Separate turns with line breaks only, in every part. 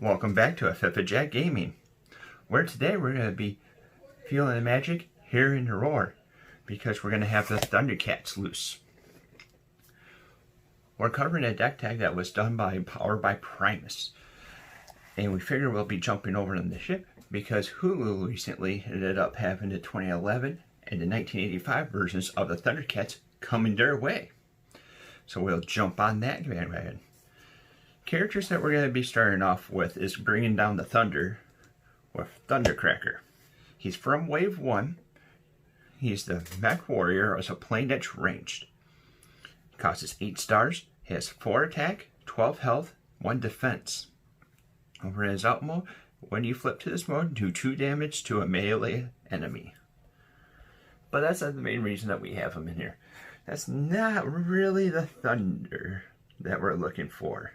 Welcome back to FIFA Jack Gaming, where today we're going to be feeling the magic, hearing the roar, because we're going to have the Thundercats loose. We're covering a deck tag that was done powered by Primus, and we figure we'll be jumping over on the ship because HOOO recently ended up having the 2011 and the 1985 versions of the Thundercats coming their way. So we'll jump on that bandwagon. Characters that we're going to be starting off with is bringing down the thunder with Thundercracker. He's from Wave 1. He's the mech warrior as a plane that's ranged. Costs 8 stars. He has 4 attack, 12 health, 1 defense. Over in his out mode, when you flip to this mode, do 2 damage to a melee enemy. But that's not the main reason that we have him in here. That's not really the thunder that we're looking for.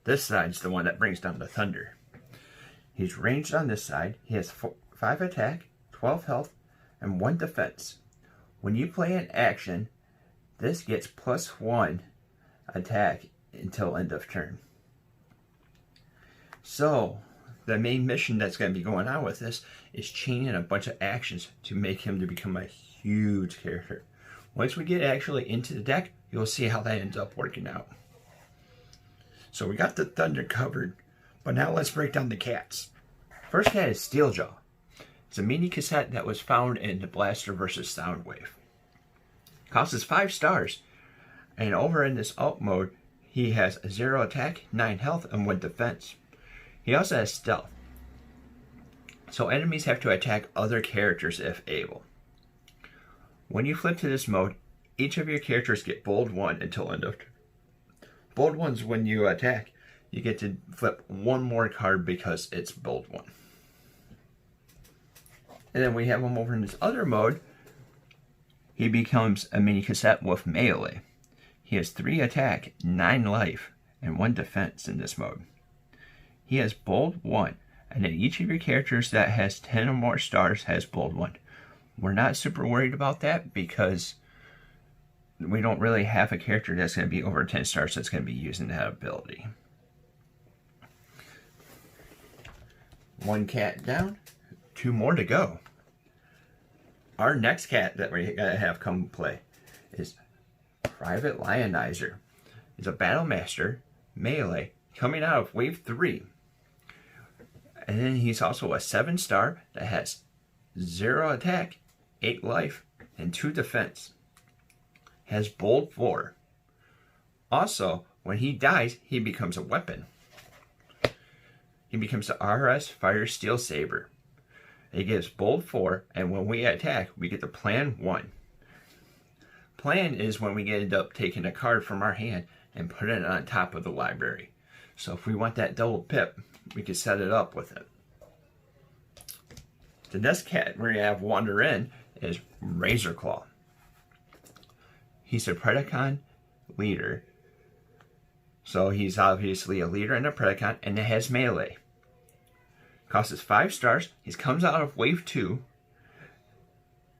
This side's the one that brings down the thunder. He's ranged on this side. He has 5 attack, 12 health, and 1 defense. When you play an action, this gets +1 attack until end of turn. So, the main mission that's going to be going on with this is chaining a bunch of actions to make him to become a huge character. Once we get actually into the deck, you'll see how that ends up working out. So we got the thunder covered, but now let's break down the cats. First cat is Steeljaw. It's a mini cassette that was found in the Blaster vs. Soundwave. Costs 5 stars, and over in this alt mode, he has 0 attack, 9 health, and 1 defense. He also has stealth, so enemies have to attack other characters if able. When you flip to this mode, each of your characters get bold 1 until end of turn. Bold 1's when you attack, you get to flip 1 more card because it's bold 1. And then we have him over in this other mode. He becomes a mini cassette with melee. He has 3 attack, 9 life, and 1 defense in this mode. He has bold 1, and then each of your characters that has 10 or more stars has bold 1. We're not super worried about that because we don't really have a character that's going to be over 10 stars that's going to be using that ability. 1 cat down, 2 more to go. Our next cat that we're going to have come play is Private Lionizer. He's a Battle Master, melee, coming out of Wave 3. And then he's also a 7 star that has 0 attack, 8 life, and 2 defense. Has bold 4. Also, when he dies, he becomes a weapon. He becomes the RS Fire Steel Saber. It gives bold 4, and when we attack, we get the plan 1. Plan is when we end up taking a card from our hand and put it on top of the library. So if we want that double pip, we can set it up with it. The next cat we're going to have wander in is Razorclaw. He's a Predacon leader. So he's obviously a leader and a Predacon, and it has melee. Costs 5 stars. He comes out of Wave 2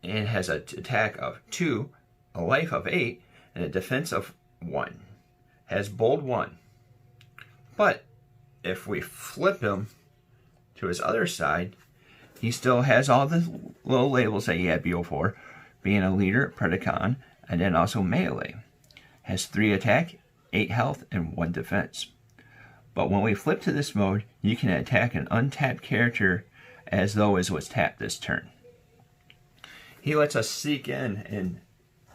and has an attack of 2, a life of 8, and a defense of 1. Has bold 1. But if we flip him to his other side, he still has all the little labels that he had before, being a leader, Predacon, and then also melee. Has 3 attack, 8 health, and 1 defense. But when we flip to this mode, you can attack an untapped character as though it was tapped this turn. He lets us seek and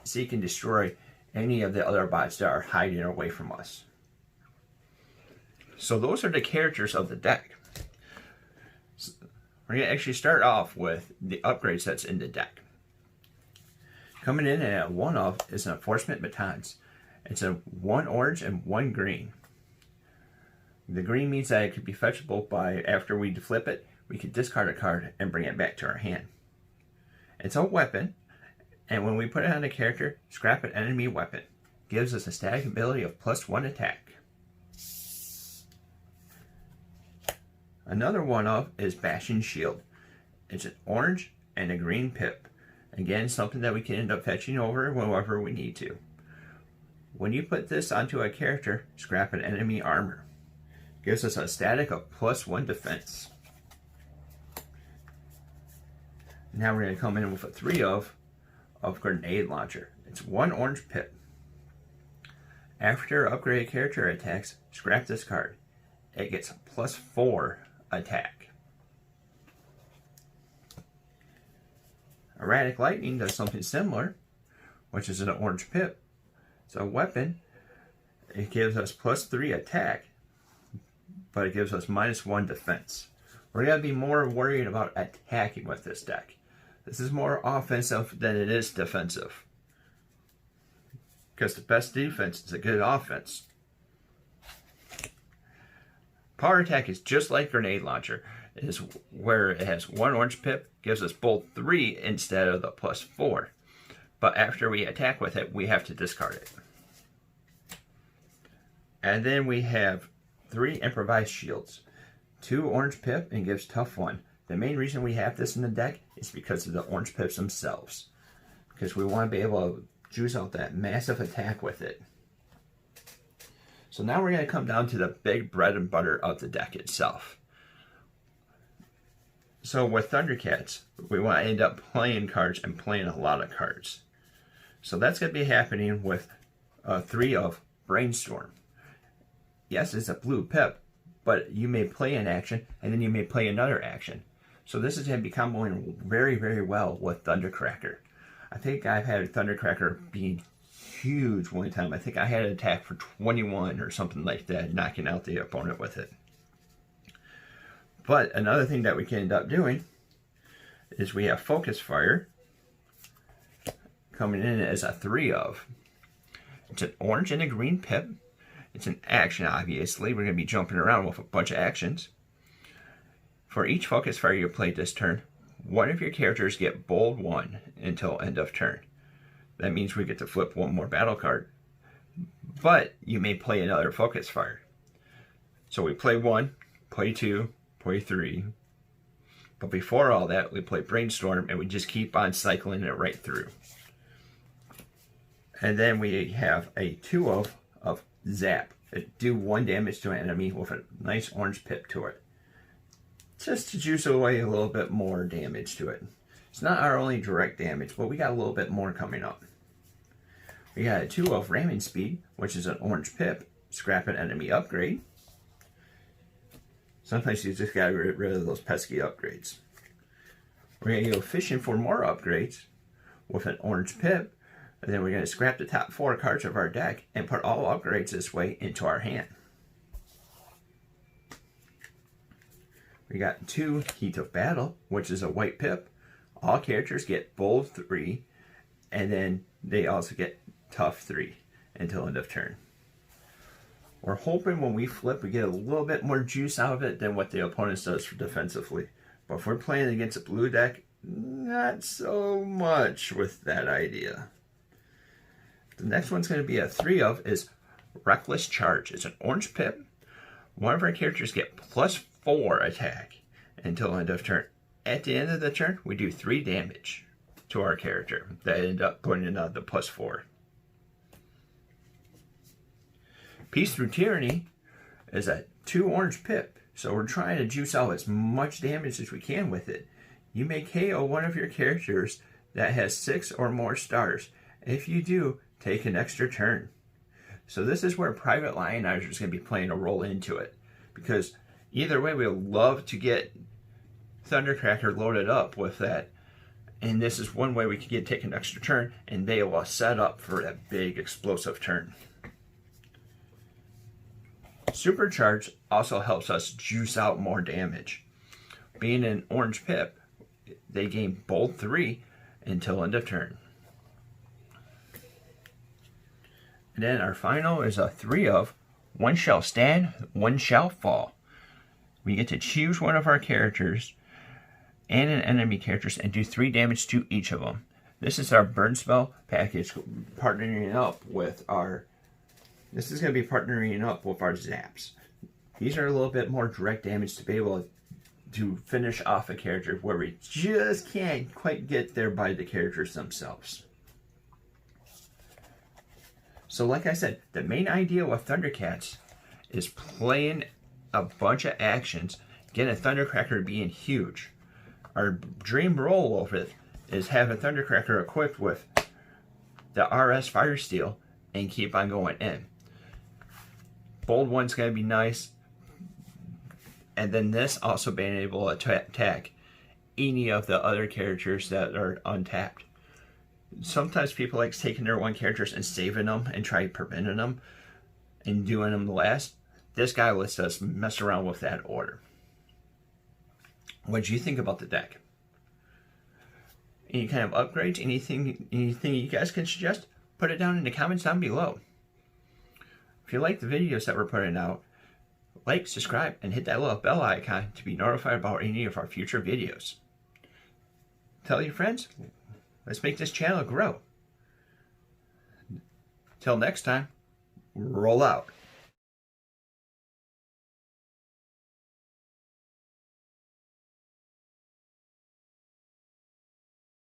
destroy any of the other bots that are hiding away from us. So those are the characters of the deck. We're going to actually start off with the upgrades that's in the deck. Coming in at 1 of is an Enforcement Batons. It's a 1 orange and 1 green. The green means that it could be fetchable by, after we flip it, we could discard a card and bring it back to our hand. It's a weapon, and when we put it on a character, scrap an enemy weapon. Gives us a static ability of +1 attack. Another 1 of is Bashing Shield. It's an orange and a green pip. Again, something that we can end up fetching over whenever we need to. When you put this onto a character, scrap an enemy armor. gives us a static of +1 defense. Now we're going to come in with a 3 of grenade launcher. It's 1 orange pip. After upgraded character attacks, scrap this card. It gets +4 attack. Erratic lightning does something similar, which is an orange pip. It's a weapon. It gives us +3 attack, but it gives us -1 defense. We're going to be more worried about attacking with this deck. This is more offensive than it is defensive. Because the best defense is a good offense. Power attack is just like grenade launcher. It is where it has 1 orange pip, gives us both 3 instead of the +4. But after we attack with it, we have to discard it. And then we have 3 improvised shields. 2 orange pip and gives tough 1. The main reason we have this in the deck is because of the orange pips themselves. Because we want to be able to juice out that massive attack with it. So now we're going to come down to the big bread and butter of the deck itself. So with Thundercats, we want to end up playing cards and playing a lot of cards. So that's going to be happening with 3 of Brainstorm. Yes, it's a blue pip, but you may play an action and then you may play another action. So this is going to be comboing very, very well with Thundercracker. I think I've had Thundercracker being huge one time. I think I had an attack for 21 or something like that, knocking out the opponent with it. But another thing that we can end up doing is we have Focus Fire coming in as a 3 of. It's an orange and a green pip. It's an action, obviously. We're going to be jumping around with a bunch of actions. For each Focus Fire you play this turn, one of your characters get bold 1 until end of turn. That means we get to flip 1 more battle card. But you may play another Focus Fire. So we play 1, play 2, play 3. But before all that, we play Brainstorm and we just keep on cycling it right through. And then we have a 2 of Zap. It do 1 damage to an enemy with a nice orange pip to it. Just to juice away a little bit more damage to it. It's not our only direct damage, but we got a little bit more coming up. We got a 2 of Ramming Speed, which is an orange pip. Scrap an enemy upgrade. Sometimes you just gotta get rid of those pesky upgrades. We're gonna go fishing for more upgrades with an orange pip. And then we're gonna scrap the top 4 cards of our deck and put all upgrades this way into our hand. We got 2 Heat of Battle, which is a white pip. All characters get bold 3, and then they also get tough 3 until end of turn. We're hoping when we flip, we get a little bit more juice out of it than what the opponent does for defensively. But if we're playing against a blue deck, not so much with that idea. The next one's going to be a 3 of is Reckless Charge. It's an orange pip. One of our characters get +4 attack until end of turn. At the end of the turn, we do 3 damage to our character. That end up putting in the +4. Peace Through Tyranny is a 2 orange pip. So we're trying to juice out as much damage as we can with it. You may KO one of your characters that has 6 or more stars. If you do, take an extra turn. So this is where Private Lionizer is going to be playing a role into it. Because either way, we'll love to get Thundercracker loaded up with that. And this is one way we can take an extra turn and they will set up for that big explosive turn. Supercharge also helps us juice out more damage. Being an orange pip, they gain bold 3 until end of turn. And then our final is a 3 of One Shall Stand, One Shall Fall. We get to choose one of our characters and an enemy characters and do 3 damage to each of them. This is our burn spell package partnering up with our... This is going to be partnering up with our zaps. These are a little bit more direct damage to be able to finish off a character where we just can't quite get there by the characters themselves. So like I said, the main idea with Thundercats is playing a bunch of actions, get a Thundercracker being huge. Our dream roll of it is have a Thundercracker equipped with the RS Fire Steel and keep on going in. Bold One's going to be nice. And then this also being able to attack any of the other characters that are untapped. Sometimes people like taking their one characters and saving them and try preventing them and doing them last. This guy lets us mess around with that order. What do you think about the deck? Any kind of upgrades? Anything you guys can suggest? Put it down in the comments down below. If you like the videos that we're putting out, like, subscribe, and hit that little bell icon to be notified about any of our future videos. Tell your friends. Let's make this channel grow. Till next time, roll out.